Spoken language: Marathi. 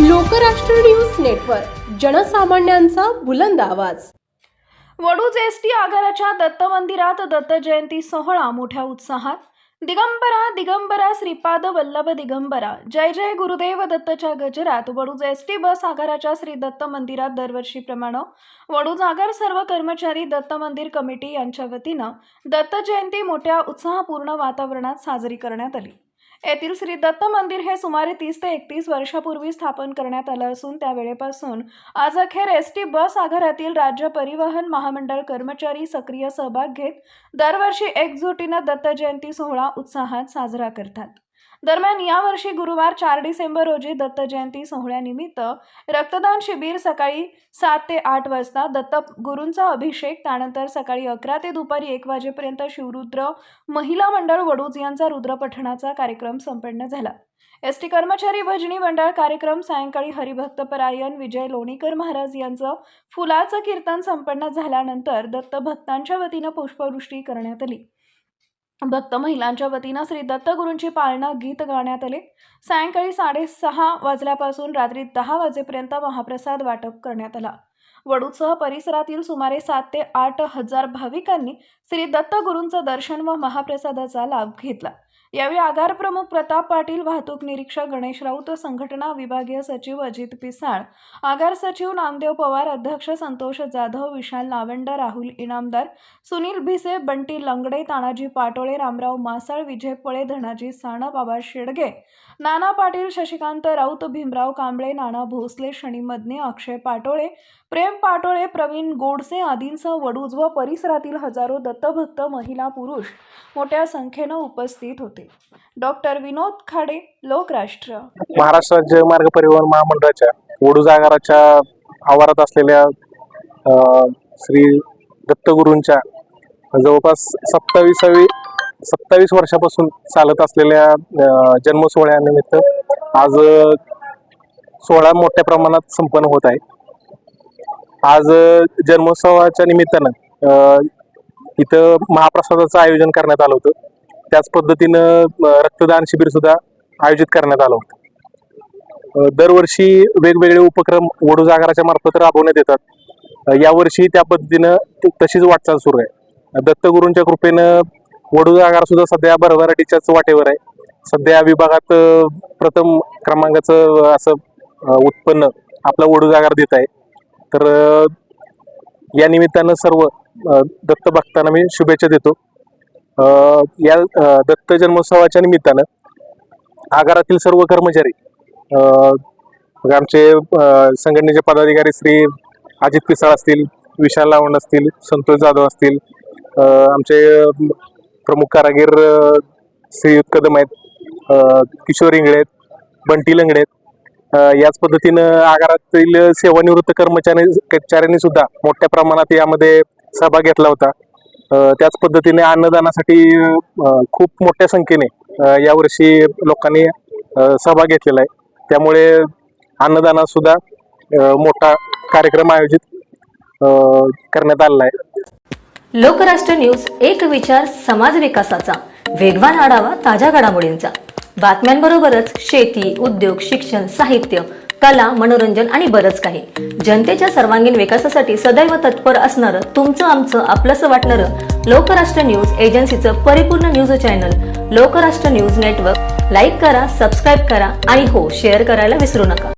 लोकराष्ट्र न्यूज नेटवर्क, जनसामान्यांचा बुलंद आवाज। वडूज एसटी आगाराच्या दत्त मंदिरात दत्त जयंती सोहळा मोठ्या उत्साहात। दिगंबरा दिगंबरा श्रीपाद वल्लभ दिगंबरा, जय जय गुरुदेव दत्तच्या गजरात वडूज एसटी बस आगाराच्या श्री दत्त मंदिरात दरवर्षीप्रमाणे वडूज आगार सर्व कर्मचारी दत्त मंदिर कमिटी यांच्या वतीनं दत्त जयंती मोठ्या उत्साहपूर्ण वातावरणात साजरी करण्यात आली। येथील श्री दत्त मंदिर हे सुमारे 30 ते 31 वर्षापूर्वी स्थापन करण्यात आलं असून त्यावेळेपासून आज अखेर एसटी बस आगारातील राज्य परिवहन महामंडळ कर्मचारी सक्रिय सहभाग घेत दरवर्षी एकजुटीनं दत्त जयंती सोहळा उत्साहात साजरा करतात। दरम्यान यावर्षी गुरुवार 4 डिसेंबर रोजी दत्त जयंती सोहळ्यानिमित्त रक्तदान शिबिर सकाळी 7 ते 8 वाजता, दत्त गुरूंचा अभिषेक, त्यानंतर सकाळी 11 ते दुपारी 1 वाजेपर्यंत शिवरुद्र महिला मंडळ वडूज यांचा रुद्रपठणाचा कार्यक्रम संपन्न झाला। एसटी कर्मचारी भजनी मंडळ कार्यक्रम सायंकाळी हरिभक्तपरायण विजय लोणीकर महाराज यांचं फुलाचं कीर्तन संपन्न झाल्यानंतर दत्त भक्तांच्या वतीनं पुष्पवृष्टी करण्यात आली। भक्त महिलांच्या वतीनं श्री दत्त गुरूंची पाळणा गीत गाण्यात आले। सायंकाळी 6:30 वाजल्यापासून रात्री 10 वाजेपर्यंत महाप्रसाद वाटप करण्यात आला। वडूजसह परिसरातील सुमारे 7 ते 8 हजार भाविकांनी श्री दत्त गुरूंचं दर्शन व महाप्रसादाचा लाभ घेतला। यावेळी आगार प्रमुख प्रताप पाटील, वाहतूक निरीक्षक गणेश राऊत, संघटना विभागीय सचिव अजित पिसाळ, आगार सचिव नामदेव पवार, अध्यक्ष संतोष जाधव, विशाल नावंड, राहुल इनामदार, सुनील भिसे, बंटी लंगडे, तानाजी पाटोळे, रामराव मासाळ, विजय पळे, धनाजी साणा, बाबा शेडगे, नाना पाटील, शशिकांत राऊत, भीमराव कांबळे, नाना भोसले, शनी मदने, अक्षय पाटोळे, प्रेम पाटोळे, प्रवीण गोडसे आदींसह वडूज व परिसरातील हजारो दत्तभक्त महिला पुरुष मोठ्या संख्येनं उपस्थित होते। डॉक्टर विनोद खाडे, लोकराष्ट्र। महाराष्ट्र राज्य मार्ग परिवहन महामंडळाच्या वडूज आगाराच्या आवारात असलेल्या श्री दत्तगुरूंच्या जवळपास 27 वर्षापासून चालत असलेल्या जन्म सोहळ्यानिमित्त आज सोहळा मोठ्या प्रमाणात संपन्न होत आहे। आज जन्मोत्सवाच्या निमित्तानं इथं महाप्रसादाचं आयोजन करण्यात आलं होतं। त्याच पद्धतीनं रक्तदान शिबिर सुद्धा आयोजित करण्यात आलं होतं। दरवर्षी वेगवेगळे उपक्रम वडूज आगाराच्या मार्फत राबवण्यात येतात। यावर्षी त्या पद्धतीनं तशीच वाटचाल सुरू आहे। दत्तगुरूंच्या कृपेनं वडूज आगार सुद्धा सध्या भरभराटीच्याच वाटेवर आहे। सध्या विभागात प्रथम क्रमांकाचं असं उत्पन्न आपला वडूज आगार देत आहे। तर या निमित्तानं सर्व दत्त भक्तांना मी शुभेच्छा देतो। या दत्त जन्मोत्सवाच्या निमित्तानं आगारातील सर्व कर्मचारी, आमचे संघटनेचे पदाधिकारी श्री अजित पिसाळ असतील, विशाल लावंड असतील, संतोष जाधव असतील, आमचे प्रमुख कारागीर श्रीयुत कदम आहेत, किशोर इंगळे आहेत, बंटी लंगडे आहेत। याच पद्धतीनं आगारातील सेवानिवृत्त कर्मचाऱ्यांनी सुद्धा मोठ्या प्रमाणात यामध्ये सहभाग घेतला होता। त्याच पद्धतीने अन्नदानासाठी खूप मोठ्या संख्येने यावर्षी लोकांनी सहभाग घेतलेला आहे। त्यामुळे अन्नदानात सुद्धा मोठा कार्यक्रम आयोजित करण्यात आलेला आहे। लोकराष्ट्र न्यूज, एक विचार समाज विकासाचा, वेगवान आढावा ताज्या घडामोडींचा, बातम्यांबरोबरच शेती, उद्योग, शिक्षण, साहित्य, कला, मनोरंजन आणि बरंच काही। जनतेच्या सर्वांगीण विकासासाठी सदैव तत्पर असणारं, तुमचं आमचं आपलंसं वाटणारं लोकराष्ट्र न्यूज एजन्सीचं परिपूर्ण news channel Lokrashtra news network like करा, सबस्क्राईब करा आणि हो, शेअर करायला विसरू नका।